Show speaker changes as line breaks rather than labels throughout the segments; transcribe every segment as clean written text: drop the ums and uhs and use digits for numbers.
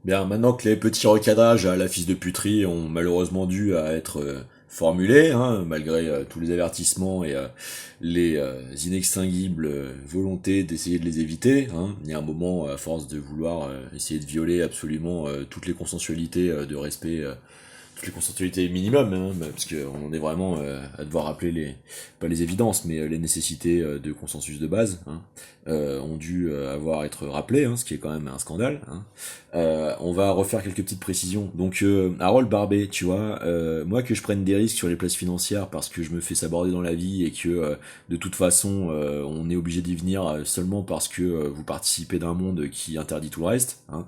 Bien, maintenant que les petits recadrages à la fils de puterie ont malheureusement dû à être formulés, hein, malgré tous les avertissements et les inextinguibles volontés d'essayer de les éviter, hein, il y a un moment, à force de vouloir essayer de violer absolument toutes les consensualités de respect, toutes les consensualités minimum, hein, parce qu'on en est vraiment à devoir rappeler pas les évidences, mais les nécessités de consensus de base, hein, ont dû avoir être rappelées, hein, ce qui est quand même un scandale, hein. On va refaire quelques petites précisions. Donc, Harold Barbet, tu vois, moi que je prenne des risques sur les places financières parce que je me fais saborder dans la vie et que de toute façon on est obligé d'y venir seulement parce que vous participez d'un monde qui interdit tout le reste, hein.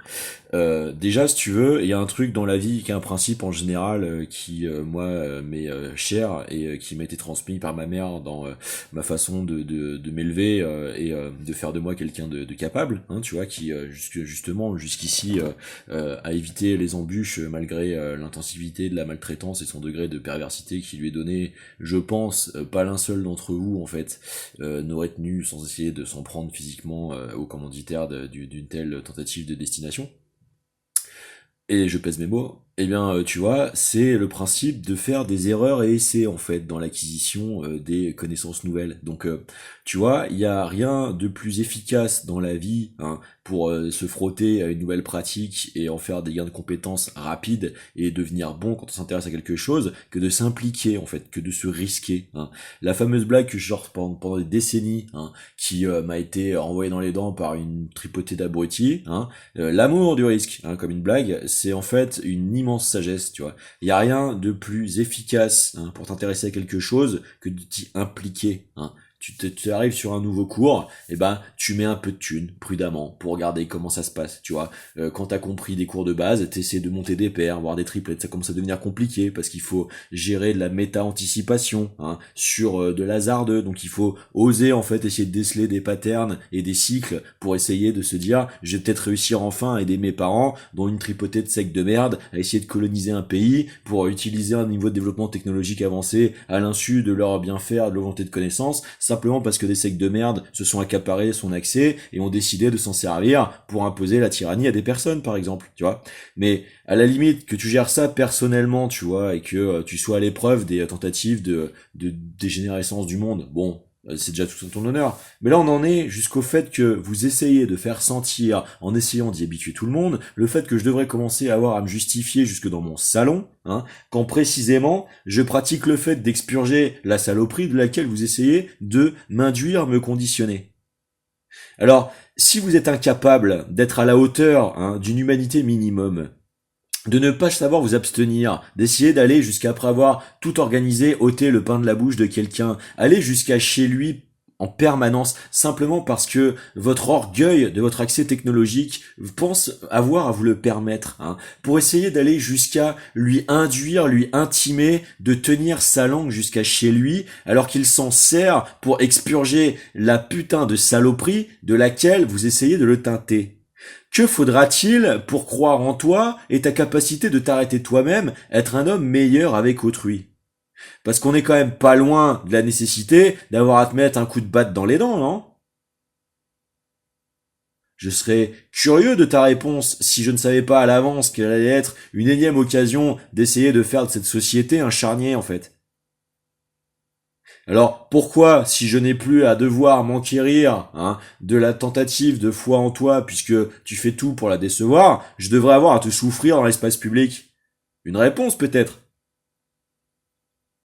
Déjà, si tu veux, il y a un truc dans la vie qui est un principe en général qui, moi, m'est cher et qui m'a été transmis par ma mère dans ma façon de m'élever et de faire de moi quelqu'un de capable, hein, tu vois, qui justement jusqu'ici a évité les embûches malgré l'intensivité de la maltraitance et son degré de perversité qui lui est donné. Je pense pas l'un seul d'entre vous en fait n'aurait tenu sans essayer de s'en prendre physiquement au commanditaire d'une telle tentative de destination. Et je pèse mes mots, eh bien, tu vois, c'est le principe de faire des erreurs et essais, en fait, dans l'acquisition des connaissances nouvelles. Donc, tu vois, il y a rien de plus efficace dans la vie, hein, pour se frotter à une nouvelle pratique et en faire des gains de compétences rapides et devenir bon quand on s'intéresse à quelque chose, que de s'impliquer, en fait, que de se risquer, hein. La fameuse blague que je sors pendant des décennies, hein, qui m'a été envoyée dans les dents par une tripotée d'abrutis, hein, l'amour du risque, hein, comme une blague, c'est en fait une immense sagesse, tu vois. Il y a rien de plus efficace, hein, pour t'intéresser à quelque chose que de t'y impliquer, hein. Tu arrives sur un nouveau cours, et ben tu mets un peu de thune prudemment pour regarder comment ça se passe, tu vois. Quand t'as compris des cours de base, t'essaies de monter des paires, voire des triplettes, ça commence à devenir compliqué parce qu'il faut gérer de la méta-anticipation, hein, sur de l'hasardeux, donc il faut oser en fait essayer de déceler des patterns et des cycles pour essayer de se dire je vais peut-être réussir enfin à aider mes parents dont une tripotée de secs de merde à essayer de coloniser un pays pour utiliser un niveau de développement technologique avancé à l'insu de leur bien faire, de leur volonté de connaissance, simplement parce que des secs de merde se sont accaparés son accès et ont décidé de s'en servir pour imposer la tyrannie à des personnes par exemple, tu vois. Mais à la limite que tu gères ça personnellement, tu vois, et que tu sois à l'épreuve des tentatives de dégénérescence du monde, bon, c'est déjà tout à ton honneur. Mais là, on en est jusqu'au fait que vous essayez de faire sentir, en essayant d'y habituer tout le monde, le fait que je devrais commencer à avoir à me justifier jusque dans mon salon, hein, quand précisément, je pratique le fait d'expurger la saloperie de laquelle vous essayez de m'induire, me conditionner. Alors, si vous êtes incapable d'être à la hauteur, hein, d'une humanité minimum, de ne pas savoir vous abstenir, d'essayer d'aller jusqu'à après avoir tout organisé, ôter le pain de la bouche de quelqu'un, aller jusqu'à chez lui en permanence, simplement parce que votre orgueil de votre accès technologique pense avoir à vous le permettre, hein, pour essayer d'aller jusqu'à lui induire, lui intimer de tenir sa langue jusqu'à chez lui, alors qu'il s'en sert pour expurger la putain de saloperie de laquelle vous essayez de le teinter. Que faudra-t-il pour croire en toi et ta capacité de t'arrêter toi-même, être un homme meilleur avec autrui? Parce qu'on est quand même pas loin de la nécessité d'avoir à te mettre un coup de batte dans les dents, non? Je serais curieux de ta réponse si je ne savais pas à l'avance qu'elle allait être une énième occasion d'essayer de faire de cette société un charnier, en fait. Alors pourquoi, si je n'ai plus à devoir m'enquérir, hein, de la tentative de foi en toi, puisque tu fais tout pour la décevoir, je devrais avoir à te souffrir dans l'espace public? Une réponse peut-être.